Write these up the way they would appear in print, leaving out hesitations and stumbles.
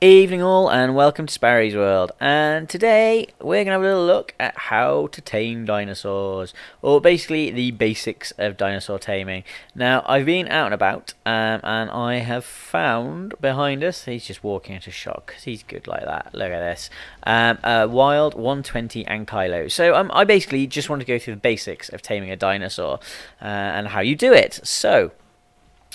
Evening all, and welcome to Sparry's World, and today we're going to have a little look at how to tame dinosaurs, or basically the basics of dinosaur taming. Now, I've been out and about, and I have found behind us, he's just walking at a shot because he's good like that, look at this, a wild 120 ankylo. So I basically just want to go through the basics of taming a dinosaur and how you do it. So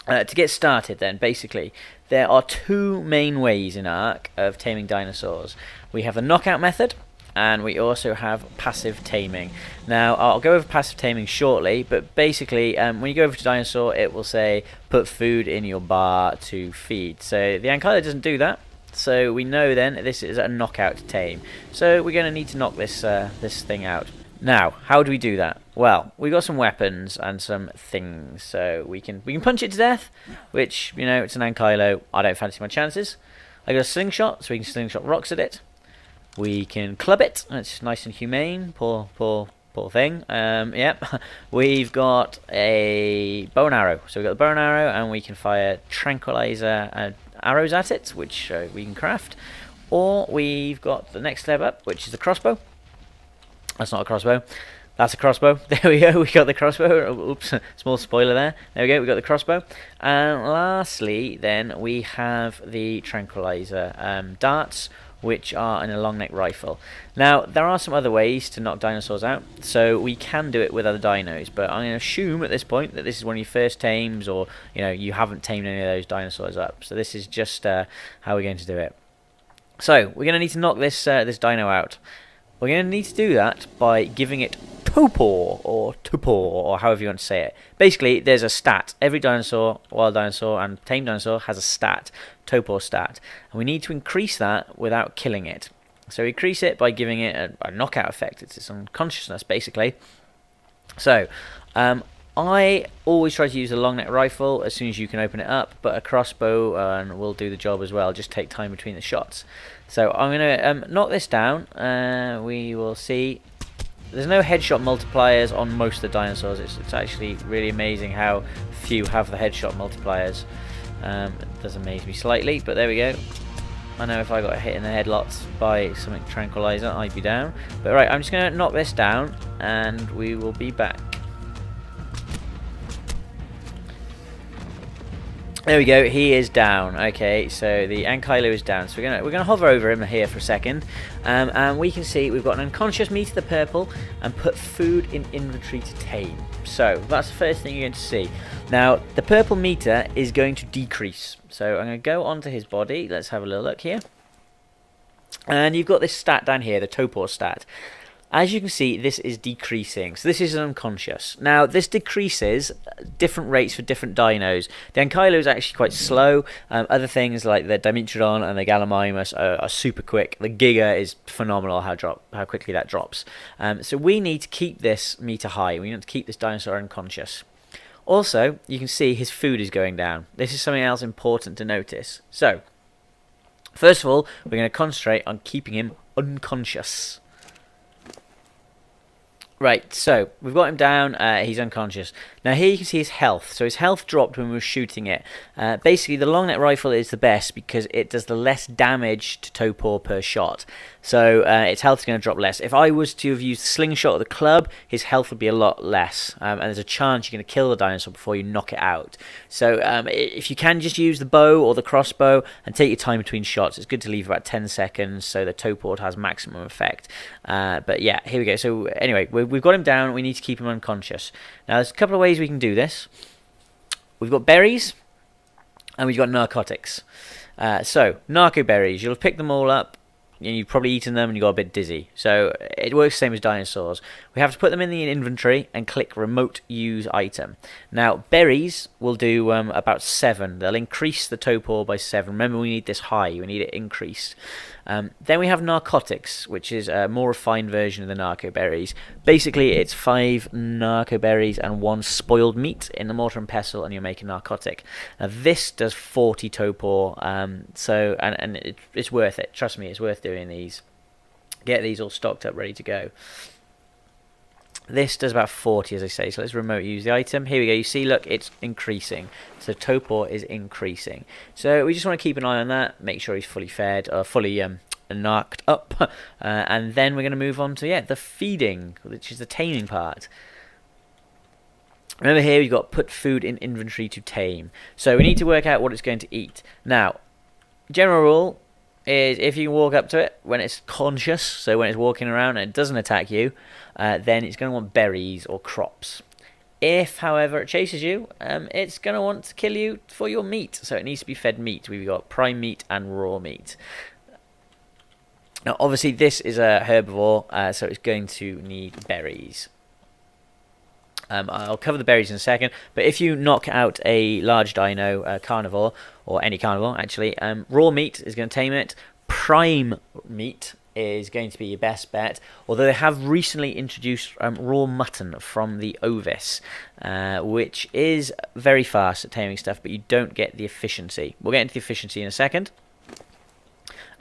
to get started then, basically, there are two main ways in Ark of taming dinosaurs. We have the knockout method, and we also have passive taming. Now, I'll go over passive taming shortly, but basically, when you go over to dinosaur, it will say, put food in your bar to feed. So the ankylo doesn't do that, so we know then this is a knockout tame. So we're going to need to knock this, this thing out. Now, how do we do that? Well, we've got some weapons and some things, so we can punch it to death, which, you know, it's an ankylo. I don't fancy my chances. I got a slingshot, so we can slingshot rocks at it. We can club it. It's nice and humane. Poor thing. Yep. We've got a bow and arrow. So we've got the bow and arrow, and we can fire tranquilizer arrows at it, which we can craft. Or we've got the next step up, which is the crossbow. That's not a crossbow. That's a crossbow. There we go. We got the crossbow. Oops, small spoiler there. There we go. We got the crossbow. And lastly, then we have the tranquilizer darts, which are in a long neck rifle. Now, there are some other ways to knock dinosaurs out, so we can do it with other dinos. But I'm going to assume at this point that this is one of your first tames, or you haven't tamed any of those dinosaurs up. So this is just how we're going to do it. So we're going to need to knock this this dino out. We're going to need to do that by giving it topor, or however you want to say it. Basically, there's a stat. Every dinosaur, wild dinosaur and tame dinosaur, has a stat, topor stat. And we need to increase that without killing it. So we increase it by giving it a knockout effect. It's its unconsciousness, basically. So, I always try to use a long neck rifle as soon as you can open it up, but a crossbow will do the job as well. Just take time between the shots. So I'm going to knock this down. We will see. There's no headshot multipliers on most of the dinosaurs. It's actually really amazing how few have the headshot multipliers. It does amaze me slightly, but there we go. I know if I got hit in the headlots by something tranquilizer, I'd be down. But right, I'm just going to knock this down, and we will be back. There we go. He is down. Okay, so the ankylo is down. So we're gonna hover over him here for a second, and we can see we've got an unconscious meter, the purple, and put food in inventory to tame. So that's the first thing you're going to see. Now the purple meter is going to decrease. So I'm going to go onto his body. Let's have a little look here, and you've got this stat down here, the topor stat. As you can see, this is decreasing. So this is unconscious. Now, this decreases different rates for different dinos. The ankylo is actually quite slow. Other things like the Dimetrodon and the Gallimimus are super quick. The Giga is phenomenal how quickly that drops. So we need to keep this meter high. We need to keep this dinosaur unconscious. Also, you can see his food is going down. This is something else important to notice. So, first of all, we're going to concentrate on keeping him unconscious. Right, so we've got him down, he's unconscious. Now here you can see his health. So his health dropped when we were shooting it. Basically the long neck rifle is the best because it does the less damage to topor per shot. So its health is going to drop less. If I was to have used the slingshot or the club, his health would be a lot less. And there's a chance you're going to kill the dinosaur before you knock it out. So if you can just use the bow or the crossbow and take your time between shots, it's good to leave about 10 seconds so the topor has maximum effect. But yeah, here we go. So anyway, we've got him down. We need to keep him unconscious. Now there's a couple of ways we can do this. We've got berries and we've got narcotics. So narco berries, you'll have picked them all up. You've probably eaten them and you got a bit dizzy. So it works the same as dinosaurs. We have to put them in the inventory and click remote use item. Now berries will do about 7. They'll increase the topor by 7. Remember, we need this high. We need it increased. Then we have narcotics, which is a more refined version of the narco berries. Basically, it's 5 narco berries and 1 spoiled meat in the mortar and pestle, and you make a narcotic. Now this does 40 topor, and it's worth it. Trust me, it's worth doing these. Get these all stocked up, ready to go. This does about 40, as I say, so let's remote use the item. Here we go. You see, look, it's increasing. So torpor is increasing. So we just want to keep an eye on that, make sure he's fully fed, or fully narked up. And then we're going to move on to, yeah, the feeding, which is the taming part. Remember here, we've got put food in inventory to tame. So we need to work out what it's going to eat. Now, general rule is if you can walk up to it when it's conscious, so when it's walking around and it doesn't attack you, then it's going to want berries or crops. If, however, it chases you, it's going to want to kill you for your meat. So it needs to be fed meat. We've got prime meat and raw meat. Now, obviously, this is a herbivore, so it's going to need berries. I'll cover the berries in a second, but if you knock out a large dino, carnivore, or any carnivore actually, raw meat is going to tame it. Prime meat is going to be your best bet, although they have recently introduced raw mutton from the Ovis, which is very fast at taming stuff, but you don't get the efficiency. We'll get into the efficiency in a second.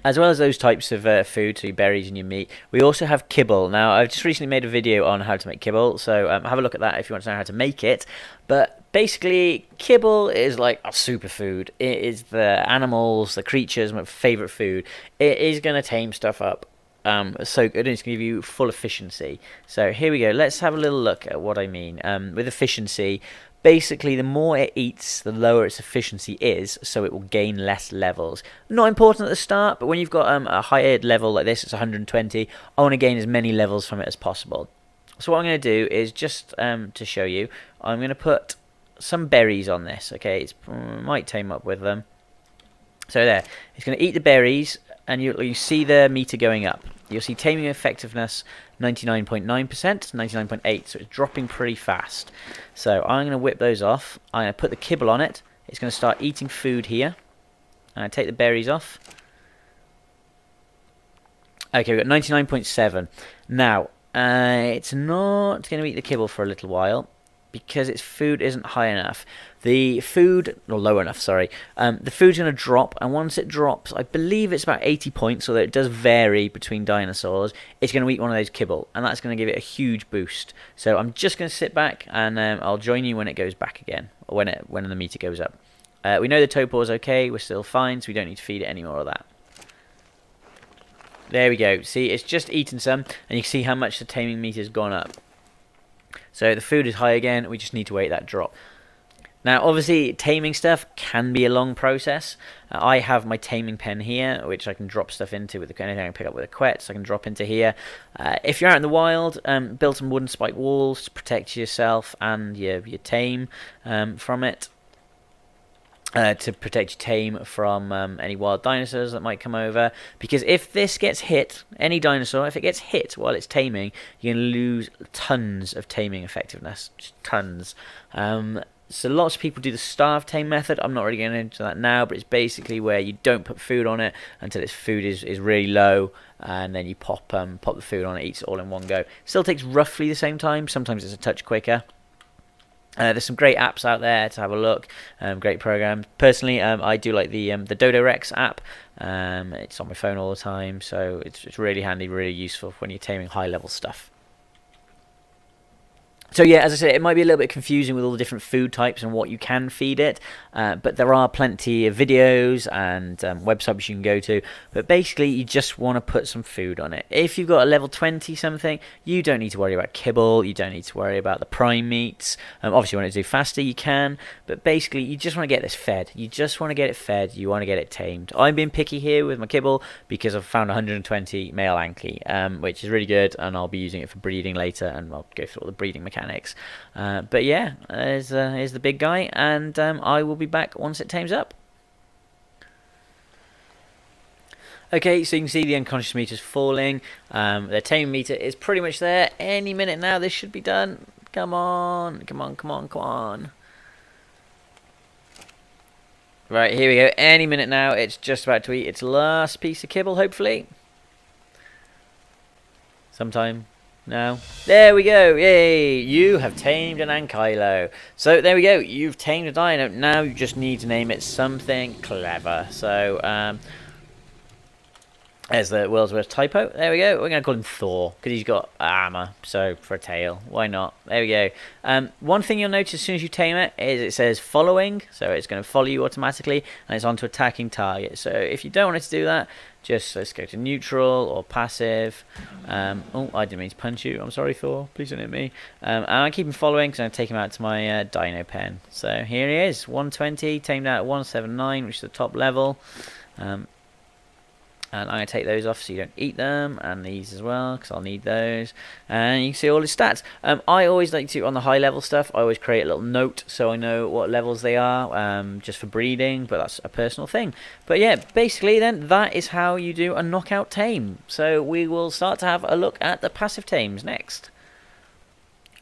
As well as those types of food, so your berries and your meat, we also have kibble. Now, I've just recently made a video on how to make kibble, so have a look at that if you want to know how to make it. But basically, kibble is like a superfood. It is the animals, the creatures, my favourite food. It is going to tame stuff up so good, and it's going to give you full efficiency. So here we go. Let's have a little look at what I mean. With efficiency, basically, the more it eats, the lower its efficiency is, so it will gain less levels. Not important at the start, but when you've got a higher level like this, it's 120, I want to gain as many levels from it as possible. So what I'm going to do is, just to show you, I'm going to put some berries on this, okay? It might tame up with them. So there, it's going to eat the berries, and you see the meter going up. You'll see taming effectiveness 99.9%, 99.8%, so it's dropping pretty fast. So I'm going to whip those off. I'm going to put the kibble on it. It's going to start eating food here. And I take the berries off. Okay, we've got 99.7. Now, it's not going to eat the kibble for a little while, because its food isn't high enough. The food, or low enough, sorry. The food's going to drop, and once it drops, I believe it's about 80 points, although it does vary between dinosaurs. It's going to eat one of those kibble, and that's going to give it a huge boost. So I'm just going to sit back, and I'll join you when it goes back again, or when the meter goes up. We know the torpor's okay, we're still fine, so we don't need to feed it any more of that. There we go. See, it's just eaten some, and you can see how much the taming meter's gone up. So the food is high again, we just need to wait that drop. Now, obviously, taming stuff can be a long process. I have my taming pen here, which I can drop stuff into with anything I can pick up with a quet, so I can drop into here. If you're out in the wild, build some wooden spike walls to protect yourself and your tame from it. To protect your tame from any wild dinosaurs that might come over. Because if this gets hit, any dinosaur, if it gets hit while it's taming, you're going to lose tons of taming effectiveness. Just tons. So lots of people do the starve tame method. I'm not really getting into that now, but it's basically where you don't put food on it until its food is really low, and then you pop the food on it, eats it all in one go. Still takes roughly the same time. Sometimes it's a touch quicker. There's some great apps out there to have a look. Great programs. Personally, I do like the Dodo Rex app. It's on my phone all the time, so it's really handy, really useful when you're taming high level stuff. So yeah, as I said, it might be a little bit confusing with all the different food types and what you can feed it, but there are plenty of videos and websites you can go to. But basically, you just want to put some food on it. If you've got a level 20 something, you don't need to worry about kibble, you don't need to worry about the prime meats. Obviously, you want to do faster, you can, but basically, you just want to get this fed. You just want to get it fed, you want to get it tamed. I'm being picky here with my kibble because I've found 120 male Anki, which is really good, and I'll be using it for breeding later, and I'll go through all the breeding mechanics. But yeah, here's the big guy, and I will be back once it tames up. Okay, so you can see the unconscious meter's falling. The tame meter is pretty much there. Any minute now this should be done. Come on, come on, come on, come on. Right, here we go. Any minute now, it's just about to eat its last piece of kibble, hopefully. Sometime now. There we go. Yay! You have tamed an ankylo. So there we go. You've tamed a dino. Now you just need to name it something clever. So There's the world's worst typo. There we go. We're going to call him Thor because he's got armor. So for a tail, why not? There we go. One thing you'll notice as soon as you tame it is it says following. So it's going to follow you automatically and it's on to attacking target. So if you don't want it to do that, just let's go to neutral or passive. Oh, I didn't mean to punch you. I'm sorry, Thor. Please don't hit me. And I keep him following because I'm going to take him out to my dino pen. So here he is, 120, tamed out at 179, which is the top level. And I'm going to take those off so you don't eat them, and these as well, because I'll need those. And you can see all his stats. I always like to, on the high level stuff, I always create a little note so I know what levels they are, just for breeding, but that's a personal thing. But yeah, basically then, that is how you do a knockout tame. So we will start to have a look at the passive tames next.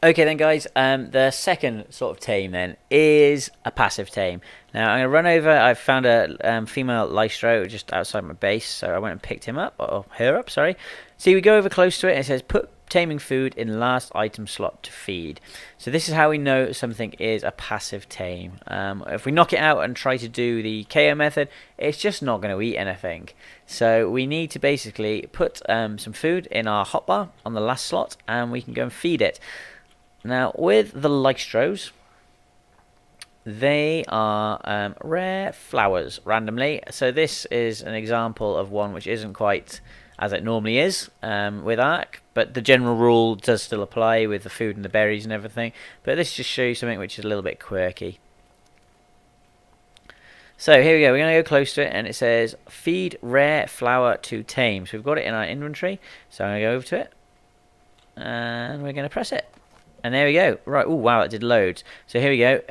Okay then guys, the second sort of tame then is a passive tame. Now I'm going to run over, I've found a female Lystro just outside my base, so I went and picked him up, or her up, sorry. See, we go over close to it and it says put taming food in last item slot to feed. So this is how we know something is a passive tame. If we knock it out and try to do the KO method, it's just not going to eat anything. So we need to basically put some food in our hotbar on the last slot and we can go and feed it. Now, with the Lystros, they are rare flowers randomly. So this is an example of one which isn't quite as it normally is with Ark, but the general rule does still apply with the food and the berries and everything. But this just shows you something which is a little bit quirky. So here we go, we're going to go close to it, and it says feed rare flower to tame. So we've got it in our inventory, so I'm going to go over to it, and we're going to press it. And there we go. Right. Oh, wow, that did loads. So here we go.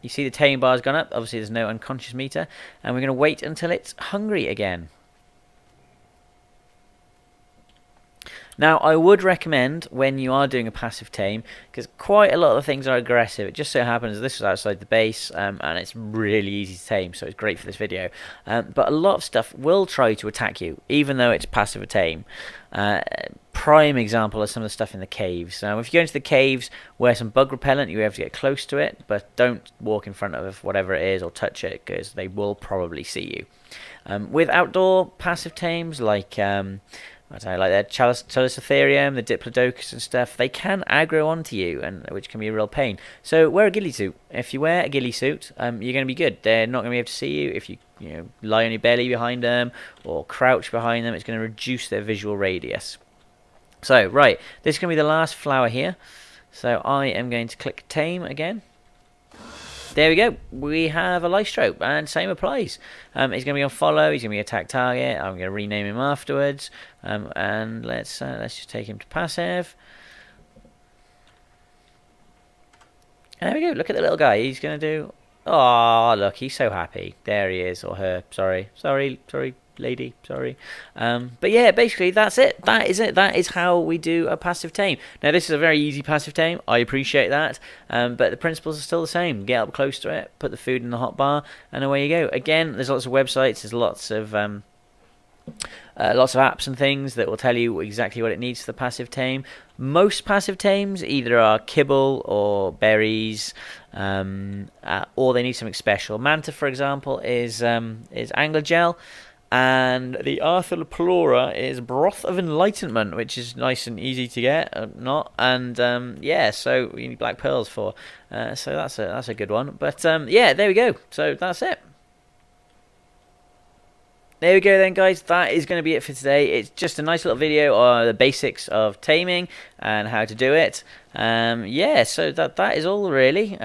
You see the tame bar's gone up. Obviously, there's no unconscious meter. And we're going to wait until it's hungry again. Now, I would recommend when you are doing a passive tame, because quite a lot of the things are aggressive. It just so happens this was outside the base, and it's really easy to tame, so it's great for this video. But a lot of stuff will try to attack you, even though it's passive or tame. Prime example is some of the stuff in the caves. Now, if you go into the caves, wear some bug repellent, you'll be able to get close to it, but don't walk in front of whatever it is or touch it, because they will probably see you. With outdoor passive tames, like I don't know, like the Chalicotherium, the Diplodocus and stuff, they can aggro onto you, and which can be a real pain. So wear a ghillie suit. If you wear a ghillie suit, you're going to be good. They're not going to be able to see you. If you lie on your belly behind them or crouch behind them, it's going to reduce their visual radius. So, right, this is going to be the last flower here. So I am going to click tame again. There we go. We have a Lystro, and same applies. He's going to be on follow. He's going to be attack target. I'm going to rename him afterwards. And let's just take him to passive. And there we go. Look at the little guy. He's going to do. Oh, look, he's so happy. There he is, or her. Sorry, lady. Sorry. But yeah, basically that's it. That is it. That is how we do a passive tame. Now this is a very easy passive tame. I appreciate that. But the principles are still the same. Get up close to it, put the food in the hotbar, and away you go. Again, there's lots of websites. There's lots of apps and things that will tell you exactly what it needs for the passive tame. Most passive tames either are kibble or berries, or they need something special. Manta, for example, is angler gel. And the Arthroplora is Broth of Enlightenment, which is nice and easy to get, yeah, so you need black pearls for. So that's a good one. But yeah, there we go. So that's it. There we go then, guys. That is going to be it for today. It's just a nice little video on the basics of taming and how to do it. Yeah, so that is all really.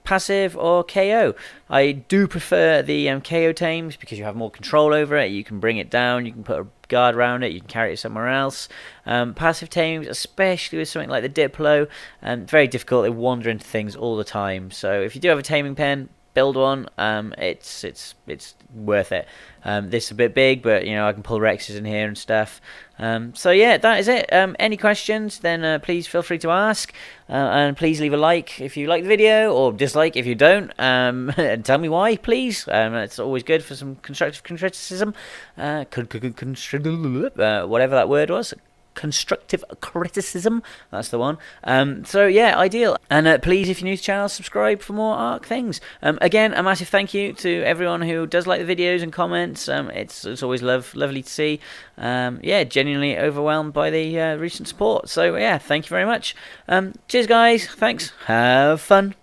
Passive or KO. I do prefer the KO tames because you have more control over it. You can bring it down. You can put a guard around it. You can carry it somewhere else. Passive tames, especially with something like the Diplo, very difficult. They wander into things all the time. So if you do have a taming pen, build one. It's worth it. This is a bit big, but I can pull Rexes in here and stuff. So yeah, that is it. Any questions, then please feel free to ask, and please leave a like if you like the video, or dislike if you don't, and tell me why, please. It's always good for some constructive criticism, whatever that word was. constructive criticism. That's the one. So yeah, ideal. And please, if you're new to the channel, subscribe for more Ark things. Again, a massive thank you to everyone who does like the videos and comments. It's always lovely to see. Yeah, genuinely overwhelmed by the recent support. So yeah, thank you very much. Cheers, guys. Thanks. Have fun.